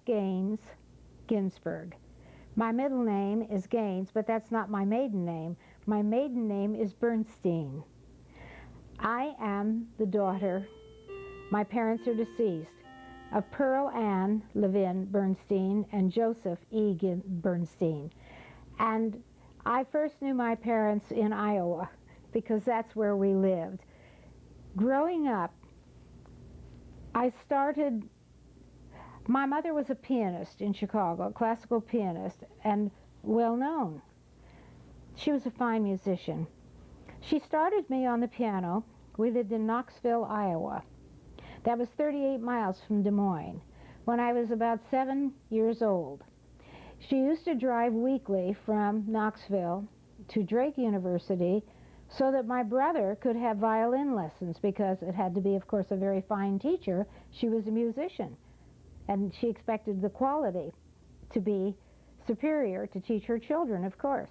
Gaines Ginsberg. My middle name is Gaines, but that's not my maiden name. My maiden name is Bernstein. I am the daughter, my parents are deceased, of Pearl Ann Levin Bernstein and Joseph E. Bernstein. And I first knew my parents in Iowa because that's where we lived. Growing up, my mother was a pianist in Chicago, a classical pianist, and well known. She was a fine musician. She started me on the piano. We lived in Knoxville, Iowa. That was 38 miles from Des Moines, when I was about 7 years old. She used to drive weekly from Knoxville to Drake University so that my brother could have violin lessons, because it had to be, of course, a very fine teacher. She was a musician, and she expected the quality to be superior to teach her children, of course.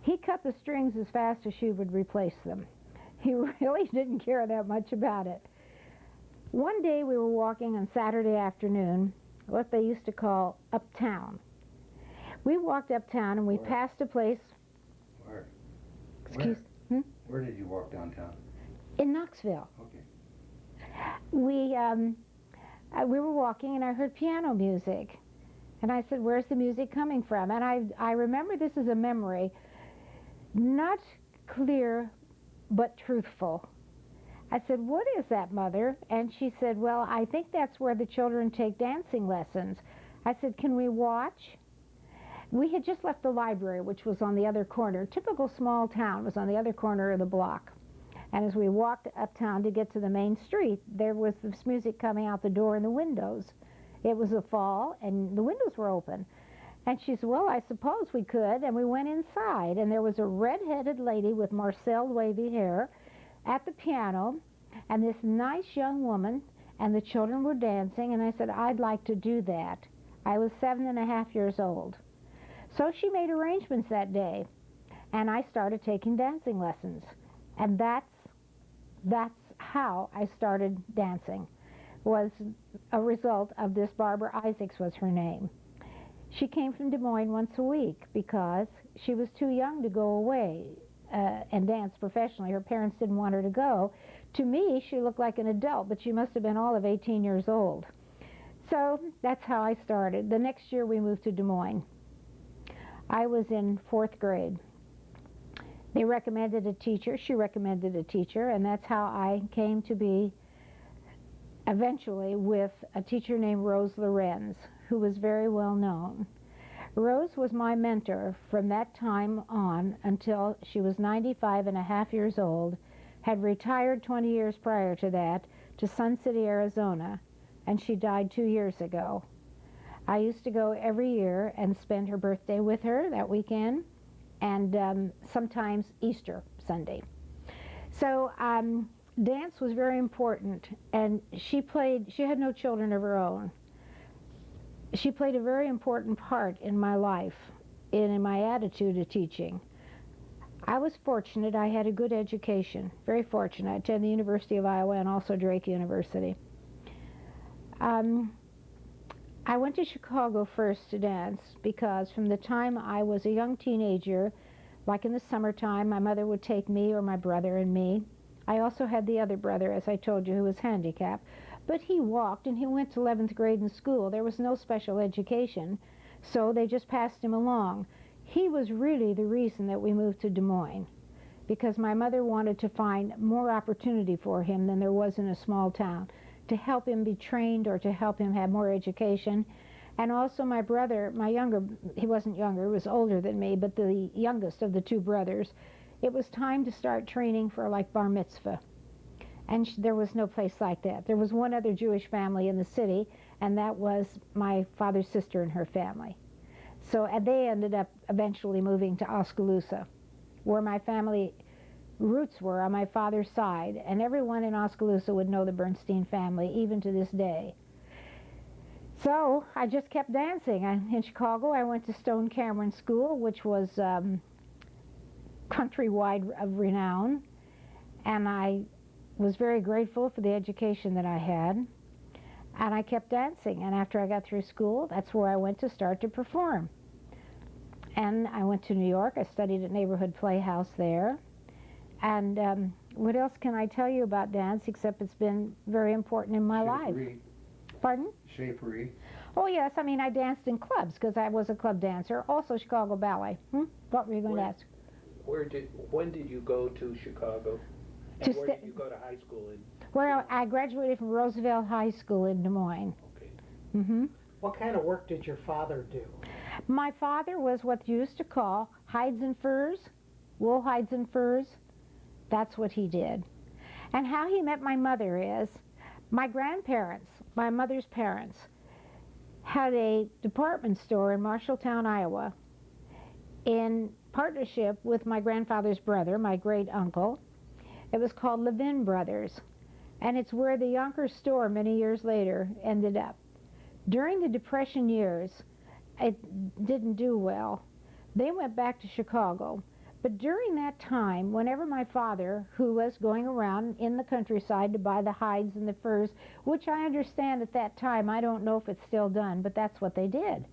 He cut the strings as fast as she would replace them. He really didn't care that much about it. One day we were walking on Saturday afternoon, what they used to call uptown. We walked uptown and we passed a place. Where? Where did you walk downtown? In Knoxville. Okay. We were walking and I heard piano music. And I said, "Where's the music coming from?" And I remember this as a memory, not clear but truthful. I said, "What is that, Mother?" And she said, "Well, I think that's where the children take dancing lessons." I said, "Can we watch?" We had just left the library, which was on the other corner. Typical small town, was on the other corner of the block. And as we walked uptown to get to the main street, there was this music coming out the door and the windows. It was a fall, and the windows were open. And she said, "Well, I suppose we could." And we went inside, and there was a red-headed lady with marcelled wavy hair at the piano, and this nice young woman, and the children were dancing, and I said, "I'd like to do that." I was 7.5 years old. So she made arrangements that day, and I started taking dancing lessons. And that's how I started dancing, was a result of this. Barbara Isaacs was her name. She came from Des Moines once a week because she was too young to go away and dance professionally. Her parents didn't want her to go. To me, she looked like an adult, but she must have been all of 18 years old. So that's how I started. The next year we moved to Des Moines. I was in 4th grade. They recommended a teacher. She recommended a teacher, and that's how I came to be eventually with a teacher named Rose Lorenz, who was very well known. Rose was my mentor from that time on until she was 95.5 years old, had retired 20 years prior to that to Sun City, Arizona, and she died 2 years ago. I used to go every year and spend her birthday with her that weekend, and sometimes Easter Sunday. So dance was very important, and she had no children of her own. She played a very important part in my life, in my attitude to teaching. I was fortunate. I had a good education, very fortunate. I attended the University of Iowa and also Drake University. I went to Chicago first to dance because from the time I was a young teenager, like in the summertime, my mother would take me or my brother and me. I also had the other brother, as I told you, who was handicapped. But he walked, and he went to 11th grade in school. There was no special education, so they just passed him along. He was really the reason that we moved to Des Moines, because my mother wanted to find more opportunity for him than there was in a small town, to help him be trained or to help him have more education. And also my brother, he wasn't younger, he was older than me, but the youngest of the two brothers, it was time to start training for like bar mitzvah. And there was no place like that. There was one other Jewish family in the city, and that was my father's sister and her family. So they ended up eventually moving to Oskaloosa, where my family roots were on my father's side, and everyone in Oskaloosa would know the Bernstein family, even to this day. So I just kept dancing. In Chicago, I went to Stone Cameron School, which was countrywide of renown, and I was very grateful for the education that I had. And I kept dancing. And after I got through school, that's where I went to start to perform. And I went to New York. I studied at Neighborhood Playhouse there. And what else can I tell you about dance except it's been very important in my life? Pardon? Schlaifer. Oh, yes. I mean, I danced in clubs because I was a club dancer. Also Chicago Ballet. What were you going to ask? When did you go to Chicago? And where did you go to high school in? Well, I graduated from Roosevelt High School in Des Moines. Okay. What kind of work did your father do? My father was what you used to call hides and furs, wool hides and furs. That's what he did. And how he met my mother is, my grandparents, my mother's parents, had a department store in Marshalltown, Iowa, in partnership with my grandfather's brother, my great uncle. It was called Levin Brothers, and it's where the Yonkers store many years later ended up. During the Depression years, it didn't do well. They went back to Chicago. But during that time, whenever my father, who was going around in the countryside to buy the hides and the furs, which I understand at that time, I don't know if it's still done, but that's what they did.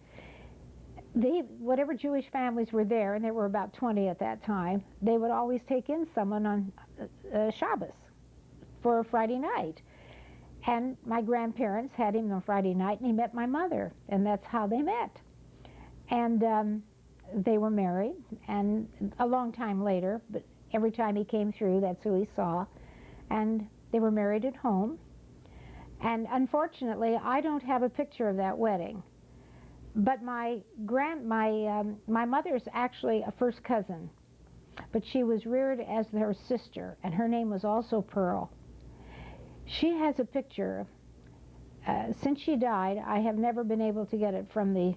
Whatever Jewish families were there, and there were about 20 at that time, they would always take in someone on Shabbos for a Friday night. And my grandparents had him on Friday night, and he met my mother, and that's how they met. And they were married, and a long time later, but every time he came through, that's who he saw. And they were married at home. And unfortunately, I don't have a picture of that wedding. But my mother's actually a first cousin, but she was reared as her sister, and her name was also Pearl. She has a picture. Since she died, I have never been able to get it from the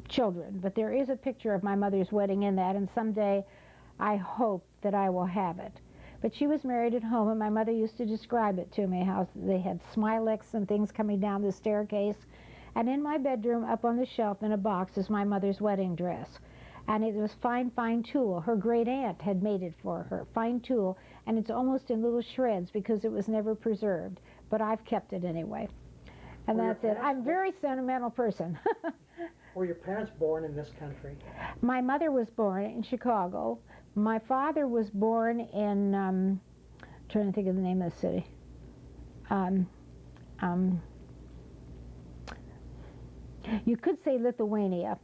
children, but there is a picture of my mother's wedding in that, and someday I hope that I will have it. But she was married at home, and my mother used to describe it to me, how they had Smilex and things coming down the staircase. And in my bedroom, up on the shelf in a box, is my mother's wedding dress. And it was fine, fine tulle. Her great aunt had made it for her, fine tulle, and it's almost in little shreds because it was never preserved. But I've kept it anyway. And that's it. I'm a very sentimental person. Were your parents born in this country? My mother was born in Chicago. My father was born in, trying to think of the name of the city. You could say Lithuania.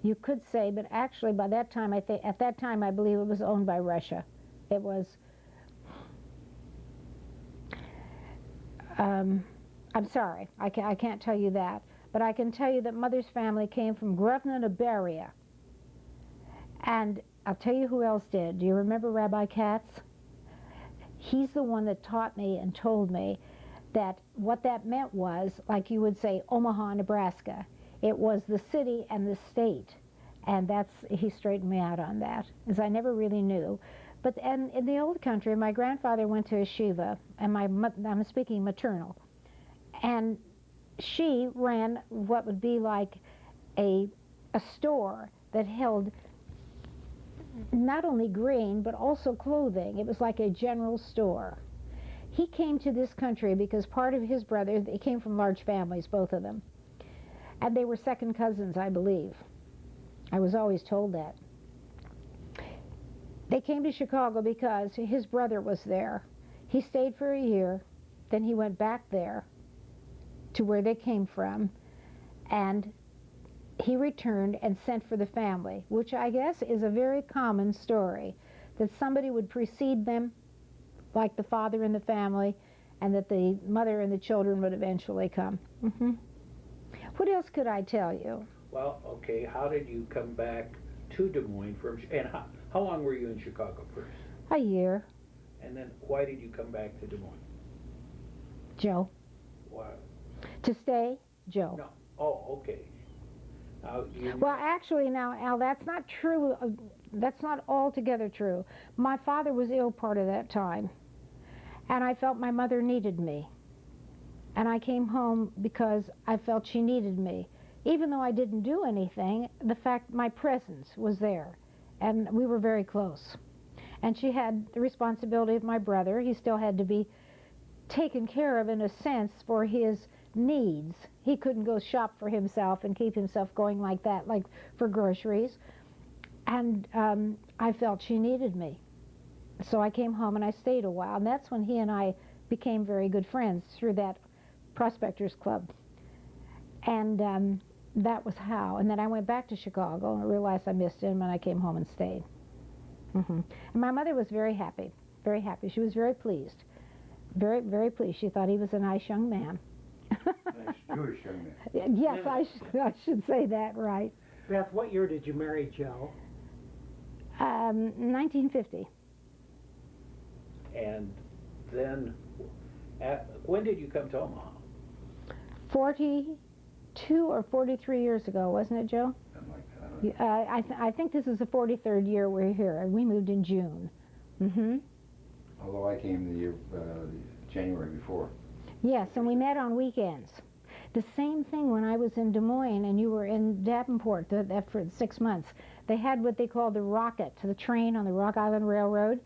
You could say, but actually by that time, at that time I believe it was owned by Russia. It was, I'm sorry, I can't tell you that. But I can tell you that Mother's family came from Grevna, Beria. And I'll tell you who else did. Do you remember Rabbi Katz? He's the one that taught me and told me that what that meant was, like you would say, Omaha, Nebraska. It was the city and the state. And he straightened me out on that, as I never really knew. But and in the old country, my grandfather went to yeshiva, and I'm speaking maternal. And she ran what would be like a store that held not only grain, but also clothing. It was like a general store. He came to this country because part of his brother, they came from large families, both of them. And they were second cousins, I believe. I was always told that. They came to Chicago because his brother was there. He stayed for a year, then he went back there to where they came from, and he returned and sent for the family, which I guess is a very common story, that somebody would precede them, like the father in the family, and that the mother and the children would eventually come. What else could I tell you? Well, okay, how did you come back to Des Moines and how long were you in Chicago first? A year. And then why did you come back to Des Moines? Joe. Why? To stay? Joe. No. Oh, okay. Now, Well, actually, now, Al, that's not true. That's not altogether true. My father was ill part of that time, and I felt my mother needed me. And I came home because I felt she needed me. Even though I didn't do anything, the fact my presence was there, and we were very close. And she had the responsibility of my brother. He still had to be taken care of, in a sense, for his needs. He couldn't go shop for himself and keep himself going like that, like for groceries. And I felt she needed me. So I came home and I stayed a while. And that's when he and I became very good friends, through that Prospectors Club. And that was how. And then I went back to Chicago and I realized I missed him, and I came home and stayed. And my mother was very happy, very happy. She was very pleased, very, very pleased. She thought he was a nice young man. Nice Jewish young man. Yes, I should say that, right. Beth, what year did you marry Joe? 1950. And then, when did you come to Omaha? 42 or 43 years ago, wasn't it, Joe? Something like that. I don't know. I think this is the 43rd year we're here, and we moved in June. Although I came the year, January before. Yes, and we met on weekends. The same thing when I was in Des Moines and you were in Davenport for 6 months. They had what they called the Rocket, the train on the Rock Island Railroad,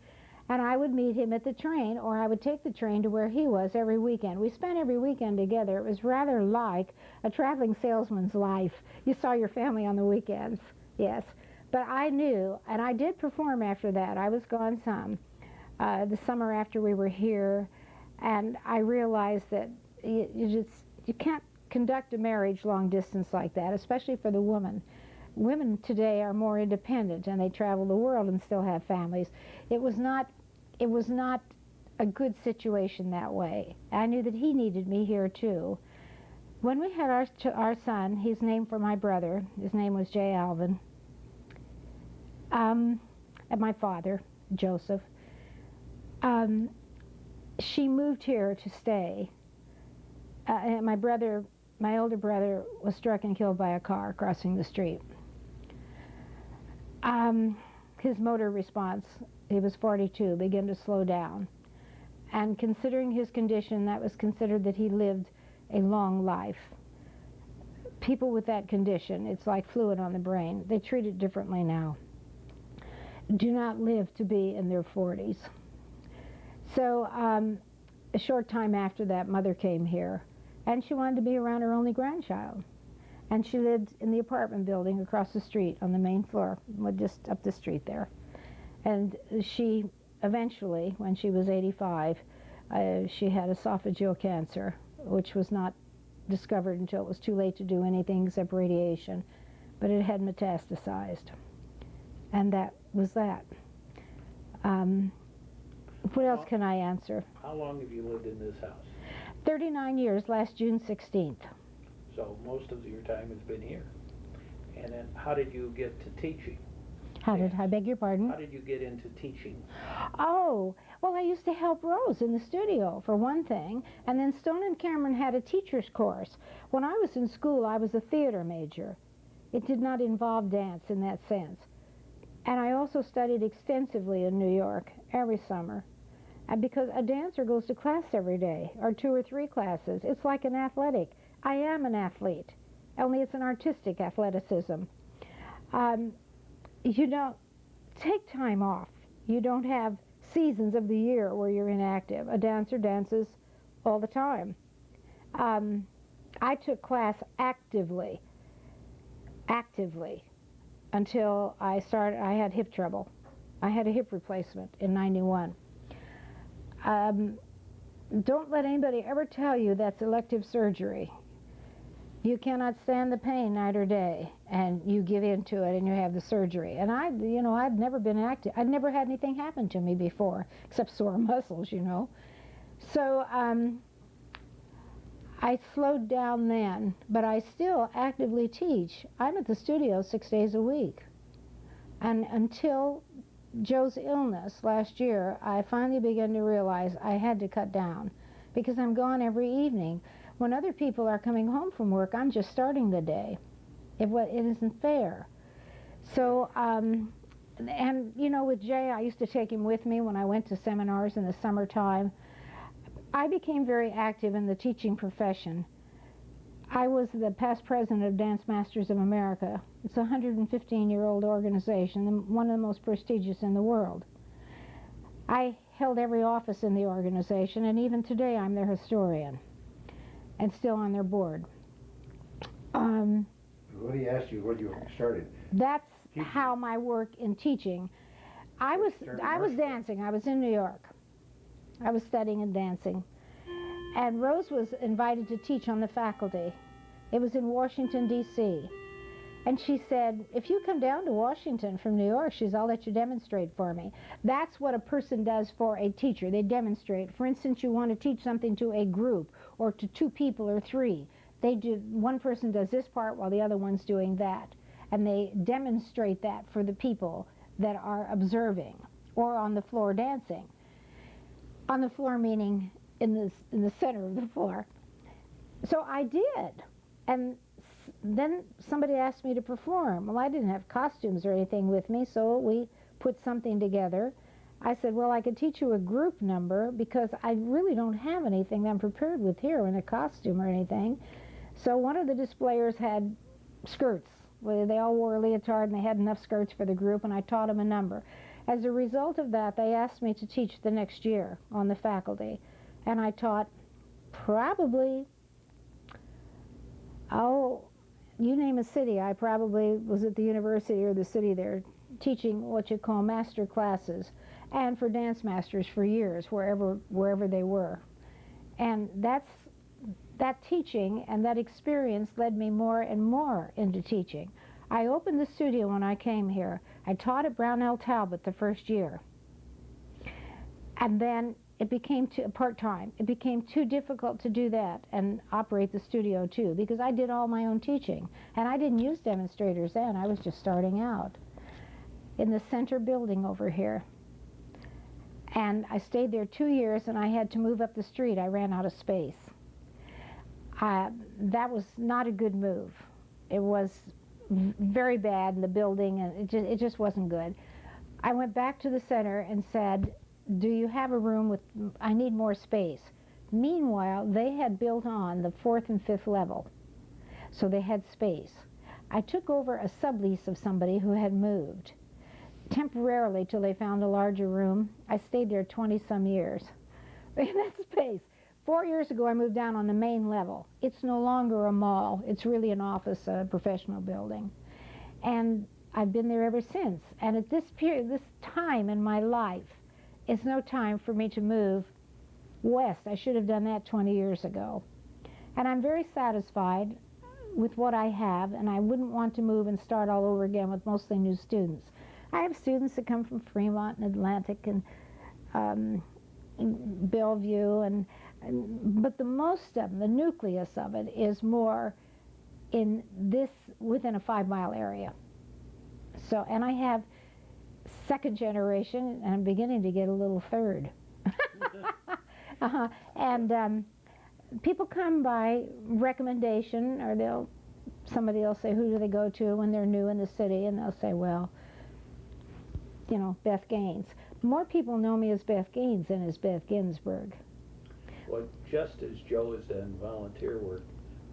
and I would meet him at the train, or I would take the train to where he was every weekend. We spent every weekend together. It was rather like a traveling salesman's life. You saw your family on the weekends, yes. But I knew, and I did perform after that. I was gone some, the summer after we were here, and I realized that you can't conduct a marriage long distance like that, especially for the woman. Women today are more independent, and they travel the world and still have families. It was not a good situation that way. I knew that he needed me here too. When we had our son, he's named for my brother. His name was J. Alvin. And my father, Joseph. She moved here to stay. And my older brother, was struck and killed by a car crossing the street. His motor response, he was 42, began to slow down. And considering his condition, that was considered that he lived a long life. People with that condition, it's like fluid on the brain. They treat it differently now. Do not live to be in their 40s. So a short time after that, Mother came here, and she wanted to be around her only grandchild. And she lived in the apartment building across the street on the main floor, just up the street there. And she eventually, when she was 85, she had esophageal cancer, which was not discovered until it was too late to do anything except radiation. But it had metastasized. And that was that. What else can I answer? How long have you lived in this house? 39 years, last June 16th. So most of your time has been here. And then how did you get to teaching? How did I beg your pardon? How did you get into teaching? Oh, well, I used to help Rose in the studio, for one thing, and then Stone and Cameron had a teacher's course. When I was in school, I was a theater major. It did not involve dance in that sense. And I also studied extensively in New York every summer. And because a dancer goes to class every day, or 2 or 3 classes, it's like an athletic. I am an athlete, only it's an artistic athleticism. You don't take time off. You don't have seasons of the year where you're inactive. A dancer dances all the time. I took class actively, until I had hip trouble. I had a hip replacement in 91. Don't let anybody ever tell you that's elective surgery. You cannot stand the pain night or day, and you give in to it and you have the surgery. And I'd never been active. I'd never had anything happen to me before, except sore muscles, So I slowed down then, but I still actively teach. I'm at the studio 6 days a week. And until Joe's illness last year, I finally began to realize I had to cut down, because I'm gone every evening. When other people are coming home from work, I'm just starting the day. It isn't fair. So, with Jay, I used to take him with me when I went to seminars in the summertime. I became very active in the teaching profession. I was the past president of Dance Masters of America. It's a 115-year-old organization, one of the most prestigious in the world. I held every office in the organization, and even today I'm their historian. and still on their board. What he asked you, what you started? That's Teaching. how my work in teaching. I was dancing. I was in New York. I was studying and dancing. And Rose was invited to teach on the faculty. It was in Washington, D.C. And she said, if you come down to Washington from New York, she says, I'll let you demonstrate for me. That's what a person does for a teacher. They demonstrate. For instance, you want to teach something to a group or to 2 people or 3. One person does this part while the other one's doing that. And they demonstrate that for the people that are observing or on the floor dancing. On the floor meaning in the center of the floor. So I did. And then somebody asked me to perform. Well, I didn't have costumes or anything with me, so we put something together. I said, well, I could teach you a group number because I really don't have anything that I'm prepared with here in a costume or anything. So one of the displayers had skirts. They all wore a leotard and they had enough skirts for the group, and I taught them a number. As a result of that, they asked me to teach the next year on the faculty. And I taught probably, you name a city. I probably was at the university or the city there teaching what you call master classes, and for dance masters for years, wherever they were. And that teaching and that experience led me more and more into teaching. I opened the studio when I came here. I taught at Brownell Talbot the first year. And then it became part-time. It became too difficult to do that and operate the studio too, because I did all my own teaching. And I didn't use demonstrators then. I was just starting out in the center building over here. And I stayed there 2 years, and I had to move up the street. I ran out of space. That was not a good move. It was very bad in the building, and it just wasn't good. I went back to the center and said, do you have a room with, I need more space. Meanwhile, they had built on the 4th and 5th level, so they had space. I took over a sublease of somebody who had moved temporarily till they found a larger room. I stayed there 20-some years in that space. 4 years ago, I moved down on the main level. It's no longer a mall. It's really an office, a professional building. And I've been there ever since. And at this period, this time in my life, it's no time for me to move west. I should have done that 20 years ago. And I'm very satisfied with what I have, and I wouldn't want to move and start all over again with mostly new students. I have students that come from Fremont and Atlantic and Bellevue, but the most of them, the nucleus of it, is more in this, within a 5-mile area. So, and I have second generation, and I'm beginning to get a little third. And people come by recommendation, or somebody will say, who do they go to when they're new in the city? And they'll say, well, Beth Gaines. More people know me as Beth Gaines than as Beth Ginsberg. Well, just as Joe has done volunteer work,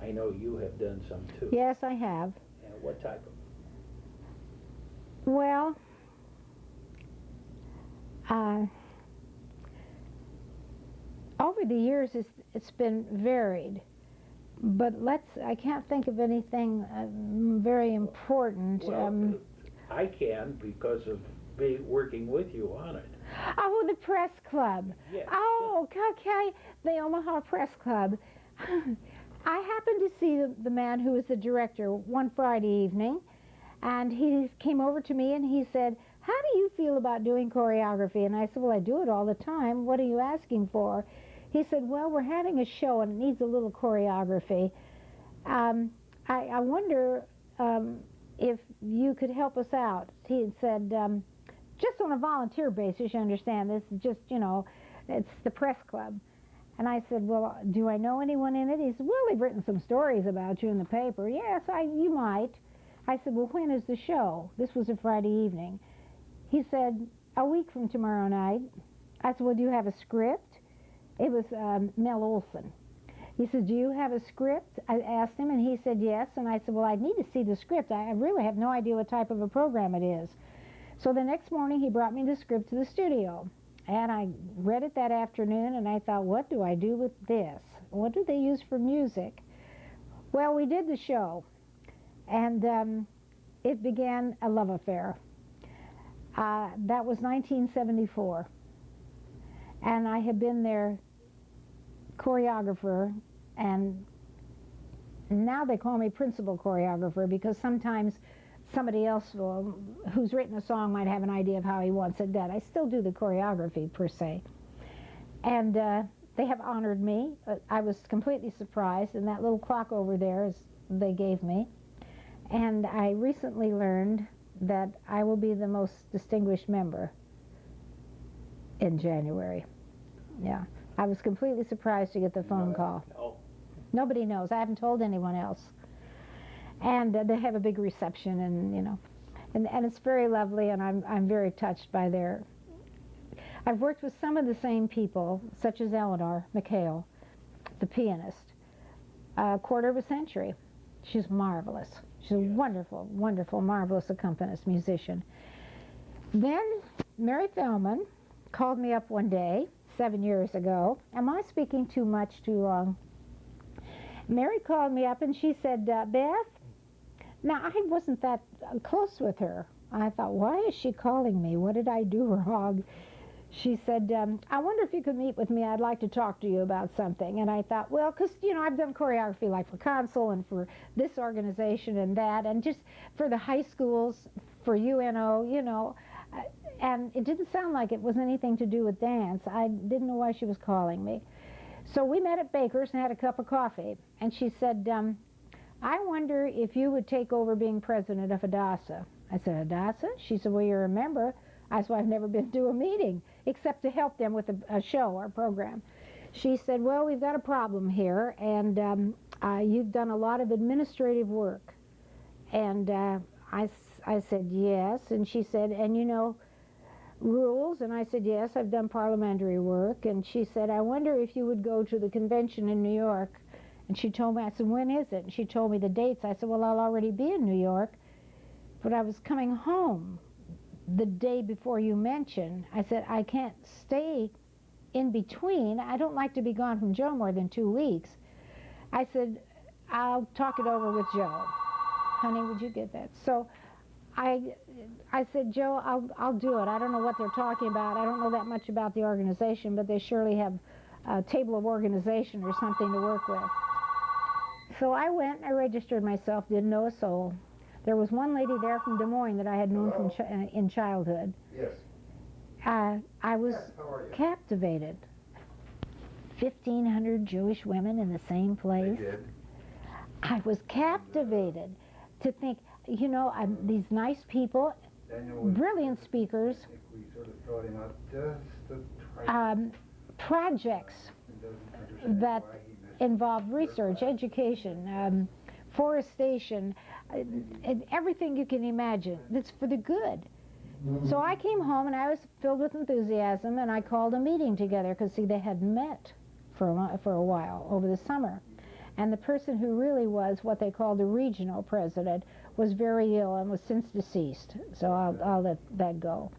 I know you have done some too. Yes, I have. And what type of? Well, over the years it's been varied, but I can't think of anything very important. Well, I can, because of working with you on it. Oh, the press club. Yes. Oh, okay, the Omaha Press Club. I happened to see the man who was the director one Friday evening, and he came over to me and he said, how do you feel about doing choreography? And I said, well, I do it all the time. What are you asking for? He said, well, we're having a show and it needs a little choreography. I wonder if you could help us out. He had said, just on a volunteer basis, you understand, this is just, it's the press club. And I said, well, do I know anyone in it? He said, well, they've written some stories about you in the paper. Yes, you might. I said, well, when is the show? This was a Friday evening. He said, a week from tomorrow night. I said, well, do you have a script? It was Mel Olson. He said, do you have a script? I asked him, and he said yes. And I said, well, I need to see the script. I really have no idea what type of a program it is. So the next morning, he brought me the script to the studio. And I read it that afternoon, and I thought, what do I do with this? what do they use for music? Well, we did the show, and it began a love affair. That was 1974, and I had been their choreographer, and now they call me principal choreographer because sometimes somebody else who's written a song might have an idea of how he wants it done. I still do the choreography per se. And they have honored me. I was completely surprised, and that little clock over there they gave me. And I recently learned that I will be the most distinguished member in January. Yeah. I was completely surprised to get the phone call. Oh, Nobody knows. I haven't told anyone else. And they have a big reception, and it's very lovely, and I'm very touched by their. I've worked with some of the same people, such as Eleanor McHale, the pianist, a quarter of a century. She's marvelous. She's a wonderful, wonderful, marvelous accompanist, musician. Then Mary Feldman called me up one day, 7 years ago. Am I speaking too much, too long? Mary called me up and she said, Beth, now I wasn't that close with her. I thought, why is she calling me? What did I do wrong? She said, I wonder if you could meet with me. I'd like to talk to you about something. And I thought, well, because, I've done choreography like for Consul and for this organization and that, and just for the high schools, for UNO, and it didn't sound like it was anything to do with dance. I didn't know why she was calling me. So we met at Baker's and had a cup of coffee. And she said, I wonder if you would take over being president of Hadassah. I said, Hadassah? She said, well, you're a member. I said, well, I've never been to a meeting except to help them with a show or program. She said, well, we've got a problem here, and you've done a lot of administrative work. And I said, yes. And she said, and rules? And I said, yes, I've done parliamentary work. And she said, I wonder if you would go to the convention in New York. And she told me, I said, when is it? And she told me the dates. I said, well, I'll already be in New York. But I was coming home the day before you mentioned. I said, I can't stay in between. I don't like to be gone from Joe more than 2 weeks. I said, I'll talk it over with Joe. Honey, would you get that? So I said, Joe, I'll do it. I don't know what they're talking about. I don't know that much about the organization, but they surely have a table of organization or something to work with. So I went, I registered myself, didn't know a soul. There was one lady there from Des Moines that I had known from in childhood. Yes. I was Yes, how are you? captivated. 1,500 Jewish women in the same place. They did. I was captivated to think, these nice people, Daniel was, brilliant speakers, I think we sort of thought him out just to try projects and doesn't understand that why he missed involve research, education, forestation, and everything you can imagine. That's for the good. So I came home and I was filled with enthusiasm, and I called a meeting together because, see, they had met for a while over the summer. And the person who really was what they called the regional president was very ill and was since deceased. So I'll let that go.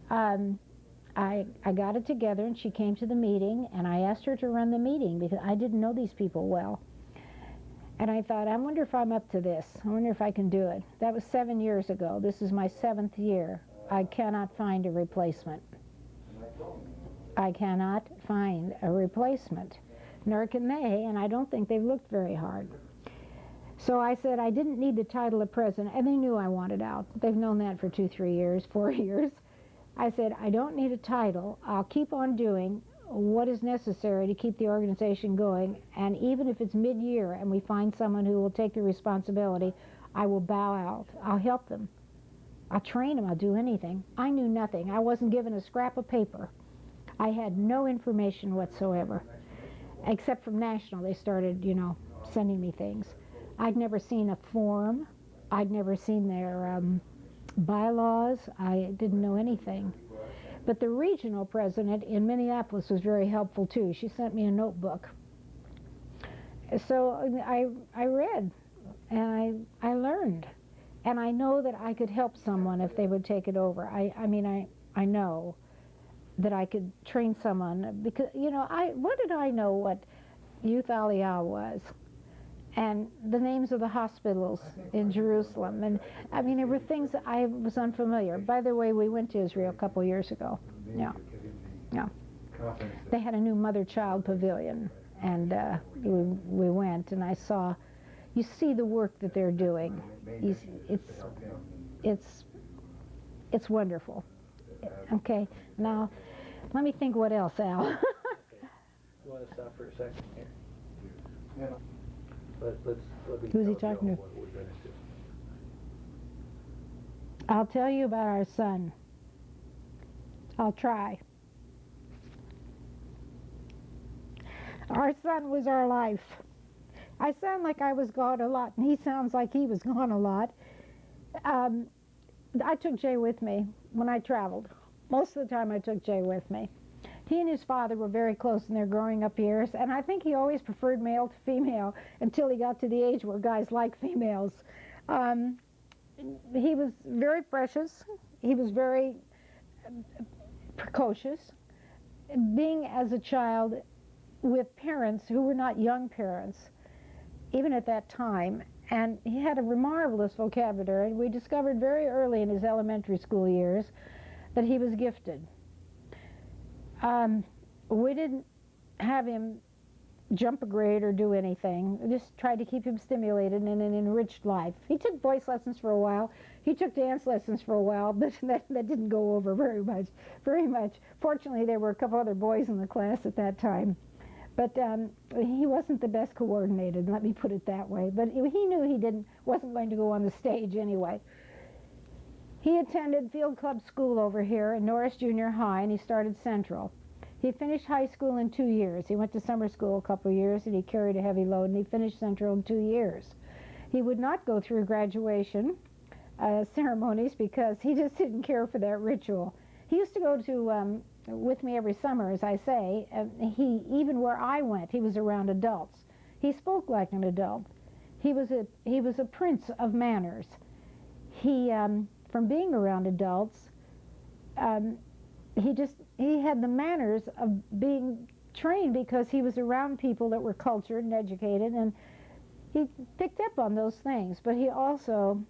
I got it together, and she came to the meeting, and I asked her to run the meeting because I didn't know these people well. And I thought, I wonder if I'm up to this. I wonder if I can do it. That was 7 years ago. This is my 7th year. I cannot find a replacement. I cannot find a replacement. Nor can they, and I don't think they've looked very hard. So I said I didn't need the title of president, and they knew I wanted out. They've known that for 2, 3 years, 4 years. I said, I don't need a title. I'll keep on doing what is necessary to keep the organization going, and even if it's mid-year and we find someone who will take the responsibility, I will bow out. I'll help them. I'll train them. I'll do anything. I knew nothing. I wasn't given a scrap of paper. I had no information whatsoever, except from National. They started, sending me things. I'd never seen a form. I'd never seen their bylaws. I didn't know anything. But the regional president in Minneapolis was very helpful too. She sent me a notebook. So I read, and I learned. And I know that I could help someone if they would take it over. I know that I could train someone because, what did I know what Youth Aliyah was, and the names of the hospitals in Jerusalem. And I mean, there were things that I was unfamiliar. By the way, we went to Israel a couple years ago. Yeah. Yeah. They had a new mother-child pavilion, and we went, and I saw, you see the work that they're doing. It's wonderful. Okay, now let me think what else, Al. You want to stop for a second here? Yeah. Let me Who's he tell talking Joe to? what we're going to do. I'll tell you about our son. I'll try. Our son was our life. I sound like I was gone a lot, and he sounds like he was gone a lot. I took Jay with me when I traveled. Most of the time I took Jay with me. He and his father were very close in their growing up years, and I think he always preferred male to female until he got to the age where guys like females. He was very precious. He was very precocious. Being as a child with parents who were not young parents, even at that time, and he had a marvelous vocabulary. We discovered very early in his elementary school years that he was gifted. We didn't have him jump a grade or do anything. We just tried to keep him stimulated in an enriched life. He took voice lessons for a while. He took dance lessons for a while, but that didn't go over very much. Fortunately, there were a couple other boys in the class at that time. But he wasn't the best coordinated, let me put it that way. But he knew he wasn't going to go on the stage anyway. He attended Field Club School over here in Norris Junior High, and he started Central. He finished high school in 2 years. He went to summer school a couple of years, and he carried a heavy load, and he finished Central in 2 years. He would not go through graduation ceremonies because he just didn't care for that ritual. He used to go to with me every summer, as I say. Even where I went, he was around adults. He spoke like an adult. He was a prince of manners. He from being around adults, he had the manners of being trained because he was around people that were cultured and educated, and he picked up on those things. But he also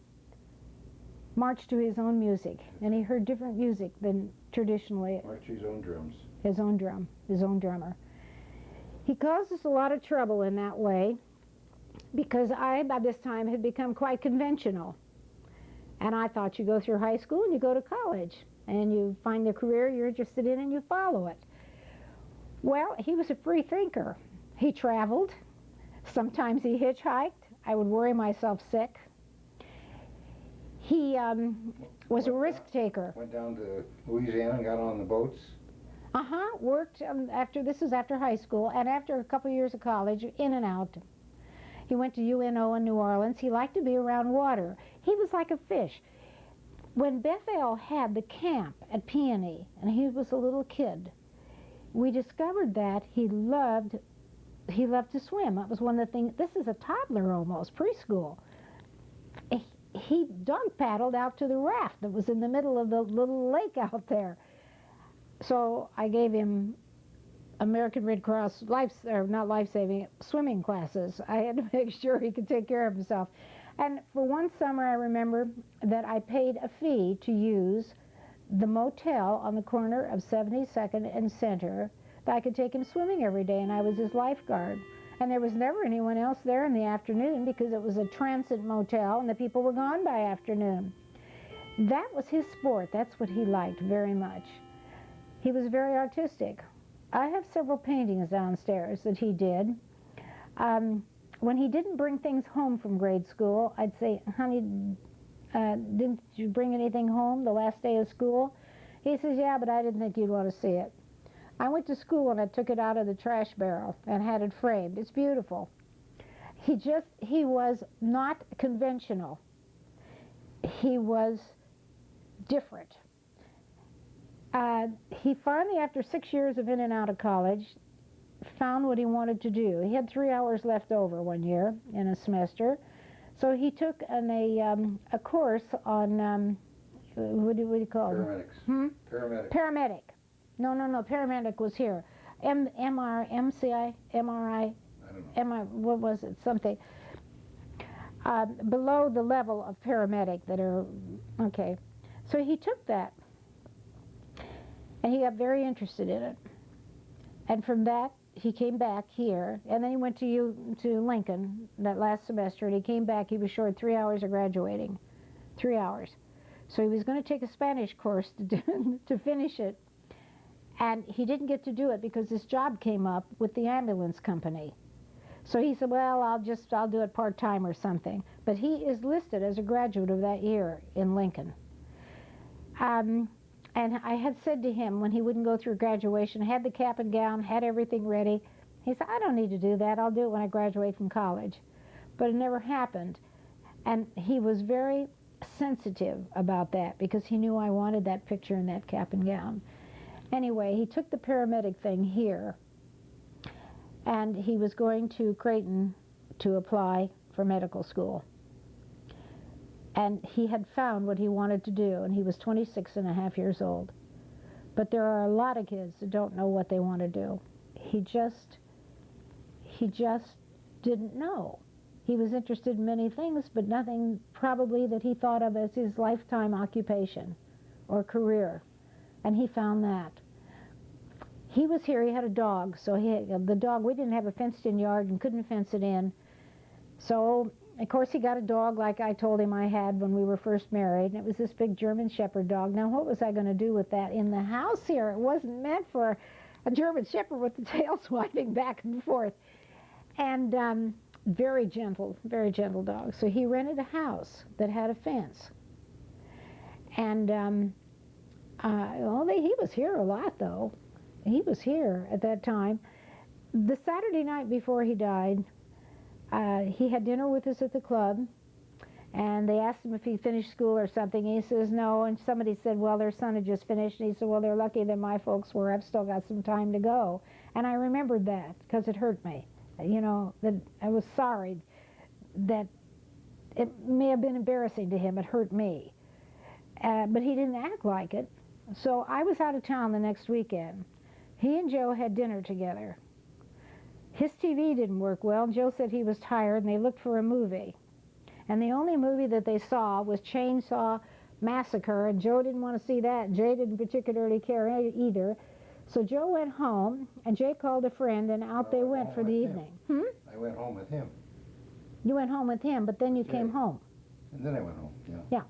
marched to his own music, and he heard different music than traditionally. Marched his own drums. His own drummer. He caused us a lot of trouble in that way because I, by this time, had become quite conventional. And I thought you go through high school and you go to college and you find the career you're interested in and you follow it. Well, he was a free thinker. He traveled. Sometimes he hitchhiked. I would worry myself sick. He was a risk taker. Went down to Louisiana and got on the boats. Worked this was after high school, and after a couple years of college, in and out. He went to UNO in New Orleans. He liked to be around water. He was like a fish. When Bethel had the camp at Peony, and he was a little kid, we discovered that he loved to swim. That was one of the things. This is a toddler almost, preschool. He dog paddled out to the raft that was in the middle of the little lake out there. So I gave him American Red Cross not life-saving swimming classes. I had to make sure he could take care of himself. And for one summer, I remember that I paid a fee to use the motel on the corner of 72nd and Center, that I could take him swimming every day, and I was his lifeguard. And there was never anyone else there in the afternoon because it was a transit motel and the people were gone by afternoon. That was his sport. That's what he liked very much. He was very artistic. I have several paintings downstairs that he did. When he didn't bring things home from grade school, I'd say, honey, didn't you bring anything home the last day of school? He says, yeah, but I didn't think you'd want to see it. I went to school and I took it out of the trash barrel and had it framed. It's beautiful. He was not conventional. He was different. He finally, after 6 years of in and out of college, found what he wanted to do. He had 3 hours left over one year in a semester. So he took a course on, what do you call it? Paramedics. Paramedic. No, paramedic was here. MRI? what was it? Something below the level of paramedic that are, okay. So he took that, and he got very interested in it. And from that, he came back here, and then he went to Lincoln that last semester, and he came back. He was short 3 hours of graduating, 3 hours. So he was going to take a Spanish course to finish it, and he didn't get to do it because this job came up with the ambulance company. So he said, well, I'll do it part-time or something. But he is listed as a graduate of that year in Lincoln. And I had said to him when he wouldn't go through graduation, had the cap and gown, had everything ready. He said, I don't need to do that. I'll do it when I graduate from college. But it never happened. And he was very sensitive about that because he knew I wanted that picture in that cap and gown. Anyway, he took the paramedic thing here, and he was going to Creighton to apply for medical school. And he had found what he wanted to do, and he was 26 and a half years old. But there are a lot of kids that don't know what they want to do. He just didn't know. He was interested in many things, but nothing probably that he thought of as his lifetime occupation or career. And he found that. He was here, he had a dog, so the dog, we didn't have a fenced-in yard and couldn't fence it in. So, of course, he got a dog like I told him I had when we were first married, and it was this big German Shepherd dog. Now, what was I going to do with that in the house here? It wasn't meant for a German Shepherd with the tail swiping back and forth. And very gentle dog. So he rented a house that had a fence. And he was here a lot, though. He was here at that time. The Saturday night before he died, he had dinner with us at the club, and they asked him if he finished school or something. He says no, and somebody said, well, their son had just finished, and he said, well, they're lucky that my folks were. I've still got some time to go. And I remembered that because it hurt me. You know, that I was sorry that it may have been embarrassing to him. It hurt me. But he didn't act like it. So I was out of town the next weekend. He and Joe had dinner together. His TV didn't work well. Joe said he was tired, and they looked for a movie. And the only movie that they saw was Chainsaw Massacre, and Joe didn't want to see that, and Jay didn't particularly care either. So Joe went home, and Jay called a friend, and out they went for the evening. I went home with him. You went home with him, but then you came home. And then I went home, yeah. Yeah.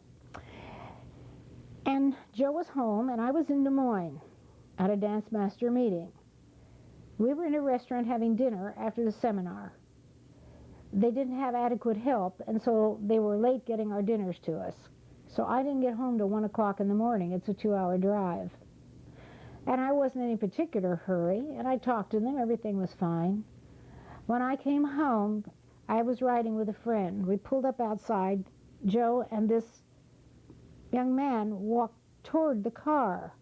And Joe was home, and I was in Des Moines at a dance master meeting. We were in a restaurant having dinner after the seminar. They didn't have adequate help, and so they were late getting our dinners to us. So I didn't get home till 1 o'clock in the morning. It's a 2-hour drive. And I wasn't in any particular hurry, and I talked to them. Everything was fine. When I came home, I was riding with a friend. We pulled up outside. Joe and this young man walked toward the car.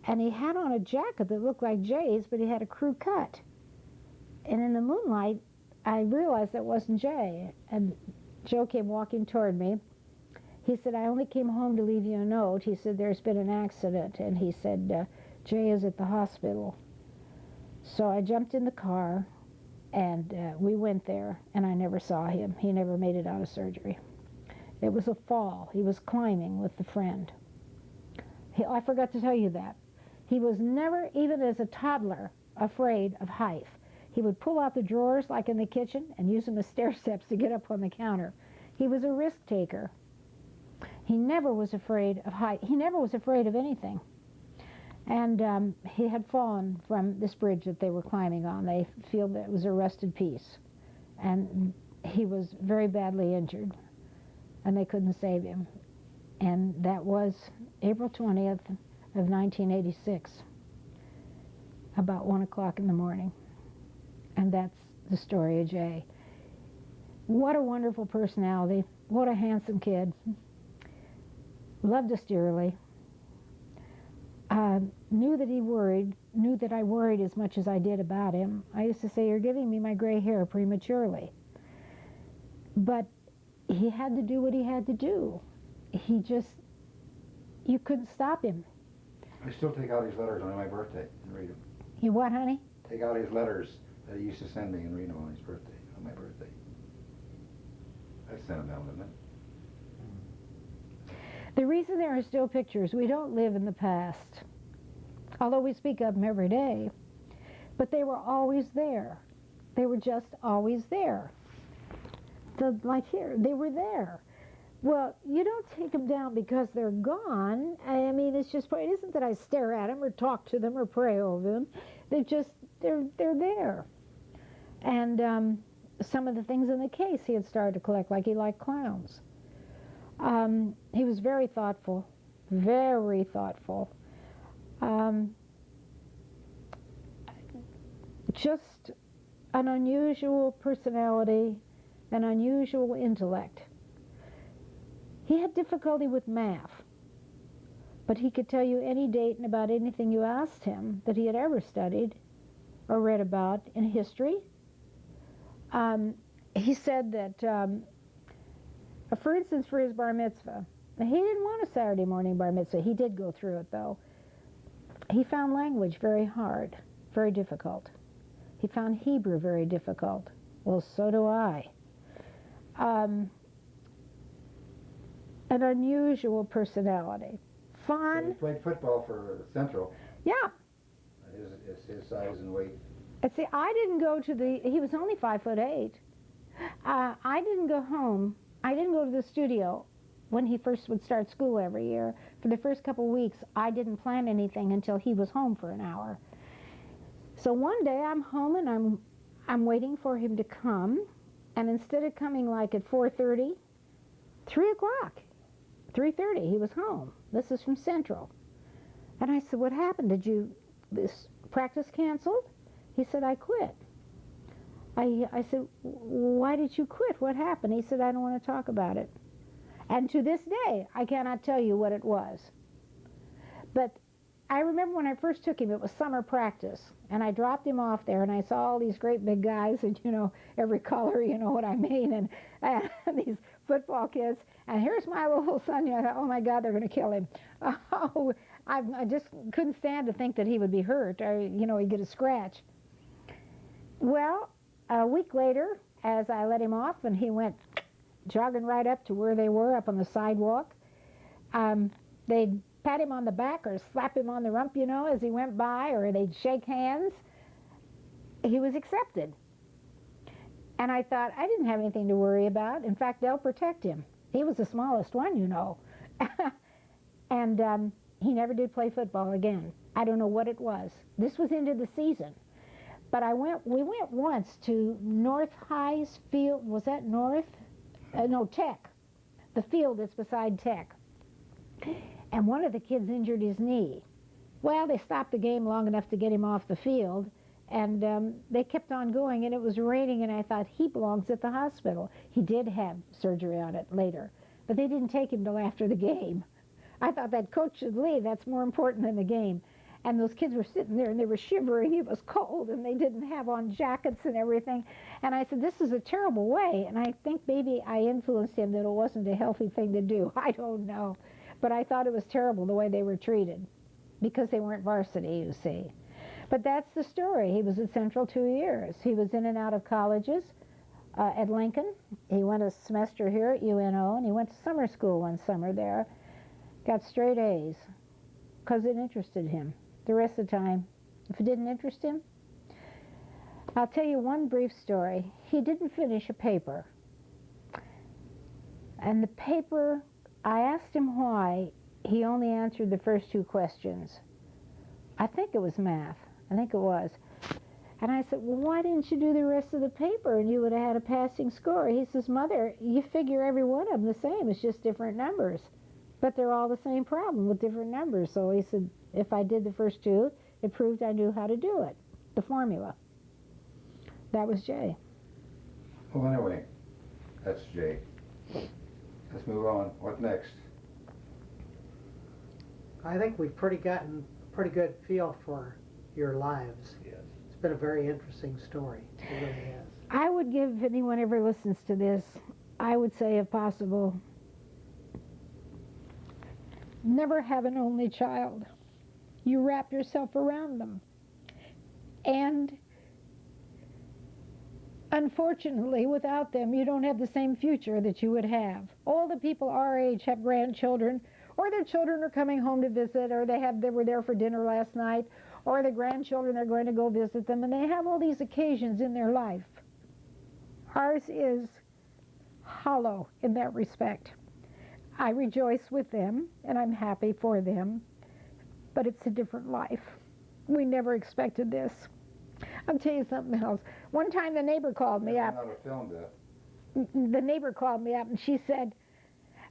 And he had on a jacket that looked like Jay's, but he had a crew cut. And in the moonlight, I realized that wasn't Jay. And Joe came walking toward me. He said, I only came home to leave you a note. He said, there's been an accident. And he said, Jay is at the hospital. So I jumped in the car, and we went there, and I never saw him. He never made it out of surgery. It was a fall. He was climbing with the friend. I forgot to tell you that. He was never, even as a toddler, afraid of height. He would pull out the drawers like in the kitchen and use them as stair steps to get up on the counter. He was a risk taker. He never was afraid of height. He never was afraid of anything. And he had fallen from this bridge that they were climbing on. They feel that it was a rusted piece. And he was very badly injured, and they couldn't save him. And that was April 20th of 1986, about 1 o'clock in the morning. And that's the story of Jay. What a wonderful personality. What a handsome kid. Loved us dearly. Knew that I worried as much as I did about him. I used to say, you're giving me my gray hair prematurely. But he had to do what he had to do. You couldn't stop him. I still take out his letters on my birthday and read them. You what, honey? Take out his letters that he used to send me in Reno on his birthday, on my birthday. That's sentimental, isn't it? The reason there are still pictures, we don't live in the past, although we speak of them every day, but they were always there. They were just always there. Like here, they were there. Well, you don't take them down because they're gone. I mean, it's just, it isn't that I stare at them or talk to them or pray over them. They're there. And some of the things in the case he had started to collect, like he liked clowns. He was very thoughtful, very thoughtful. Just an unusual personality, an unusual intellect. He had difficulty with math, but he could tell you any date and about anything you asked him that he had ever studied or read about in history. He said that, for instance, for his bar mitzvah, he didn't want a Saturday morning bar mitzvah. He did go through it, though. He found language very hard, very difficult. He found Hebrew very difficult. Well, so do I. An unusual personality. Fun. He played football for Central. Yeah. His size and weight. And see, I didn't go to he was only 5'8". I didn't go home. I didn't go to the studio when he first would start school every year. For the first couple weeks, I didn't plan anything until he was home for an hour. So one day I'm home and I'm waiting for him to come, and instead of coming like at 4:30, 3 o'clock, 3:30, he was home. This is from Central. And I said, what happened? This practice canceled? He said, I quit. I said, why did you quit? What happened? He said, I don't want to talk about it. And to this day, I cannot tell you what it was. But I remember when I first took him, it was summer practice, and I dropped him off there, and I saw all these great big guys, and every color, you know what I mean, and these football kids, and here's my little son, I thought, oh my God, they're going to kill him. Oh, I just couldn't stand to think that he would be hurt, or, he'd get a scratch. Well, a week later, as I let him off, and he went jogging right up to where they were, up on the sidewalk, they'd pat him on the back or slap him on the rump, as he went by, or they'd shake hands. He was accepted. And I thought, I didn't have anything to worry about. In fact, they'll protect him. He was the smallest one, And he never did play football again. I don't know what it was. This was into the season. But we went once to North High's field. Was that North? No, Tech. The field that's beside Tech. And one of the kids injured his knee. Well, they stopped the game long enough to get him off the field, and they kept on going, and it was raining, and I thought, he belongs at the hospital. He did have surgery on it later, but they didn't take him till after the game. I thought that coach should leave. That's more important than the game. And those kids were sitting there, and they were shivering. It was cold, and they didn't have on jackets and everything. And I said, this is a terrible way. And I think maybe I influenced him that it wasn't a healthy thing to do. I don't know. But I thought it was terrible the way they were treated, because they weren't varsity, you see. But that's the story. He was at Central 2 years. He was in and out of colleges at Lincoln. He went a semester here at UNO, and he went to summer school one summer there. Got straight A's, because it interested him. The rest of the time, if it didn't interest him, I'll tell you one brief story. He didn't finish a paper. And the paper, I asked him why. He only answered the first 2 questions. I think it was math. I think it was. And I said, well, why didn't you do the rest of the paper and you would have had a passing score? He says, Mother, you figure every one of them the same. It's just different numbers. But they're all the same problem with different numbers. So he said, if I did the first 2, it proved I knew how to do it, the formula. That was Jay. Well, anyway, that's Jay. Let's move on. What next? I think we've gotten a pretty good feel for your lives. Yes. It's been a very interesting story. It really has. I would give, if anyone ever listens to this, I would say, if possible, never have an only child. You wrap yourself around them. And Unfortunately, without them, you don't have the same future that you would have. All the people our age have grandchildren, or their children are coming home to visit, or they were there for dinner last night, or the grandchildren are going to go visit them, and they have all these occasions in their life. Ours is hollow in that respect. I rejoice with them, and I'm happy for them, but it's a different life. We never expected this. I'll tell you something else. One time the neighbor called me up. Not a film, Beth. The neighbor called me up and she said,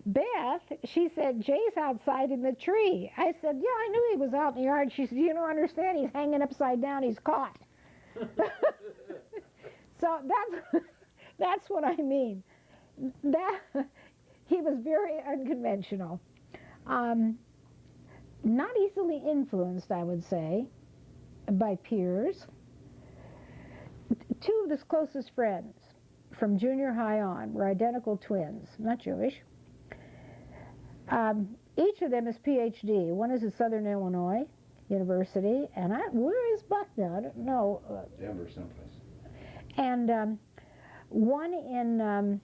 Beth, she said, Jay's outside in the tree. I said, yeah, I knew he was out in the yard. She said, you don't understand. He's hanging upside down. He's caught. So that's what I mean. He was very unconventional. Not easily influenced, I would say, by peers. Two of his closest friends from junior high on were identical twins, not Jewish. Each of them is PhD. One is at Southern Illinois University, and where is Buck now? I don't know. Denver someplace. And one in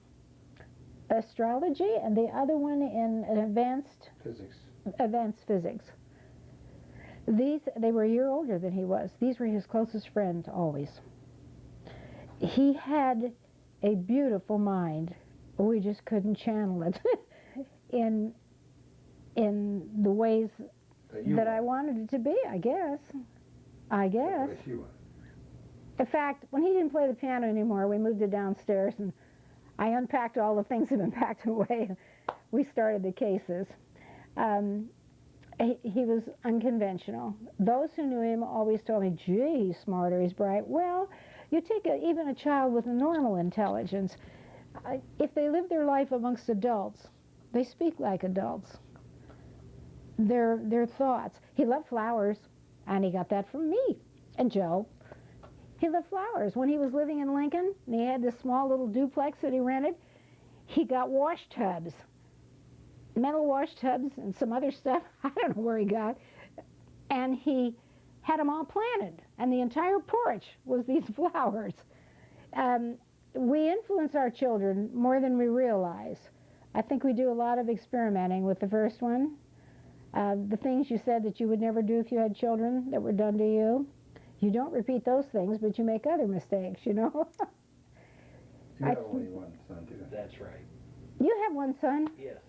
astrology, and the other one in advanced physics. They were a year older than he was. These were his closest friends always. He had a beautiful mind. We just couldn't channel it in the ways that I wanted it to be, I guess. In fact, when he didn't play the piano anymore, we moved it downstairs, and I unpacked all the things that had been packed away. We started the cases. He was unconventional. Those who knew him always told me, gee, he's smart or he's bright. Well, you take even a child with normal intelligence, if they live their life amongst adults, they speak like adults. Their thoughts. He loved flowers, and he got that from me and Joe. He loved flowers. When he was living in Lincoln, and he had this small little duplex that he rented, he got wash tubs, metal wash tubs and some other stuff. I don't know where he got. And he had them all planted, and the entire porch was these flowers. We influence our children more than we realize. I think we do a lot of experimenting with the first one. The things you said that you would never do if you had children that were done to you. You don't repeat those things, but you make other mistakes, you know? You have only one son, too. That's right. You have one son. Yes.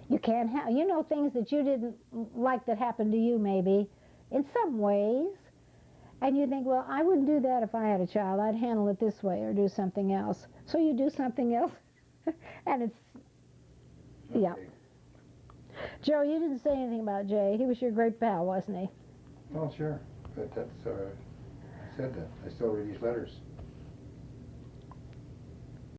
You can't have, things that you didn't like that happened to you maybe, in some ways. And you think, well, I wouldn't do that if I had a child. I'd handle it this way or do something else. So you do something else, and it's, Okay. yeah. Joe, you didn't say anything about Jay. He was your great pal, wasn't he? Well, sure. But that's, I said that. I still read his letters.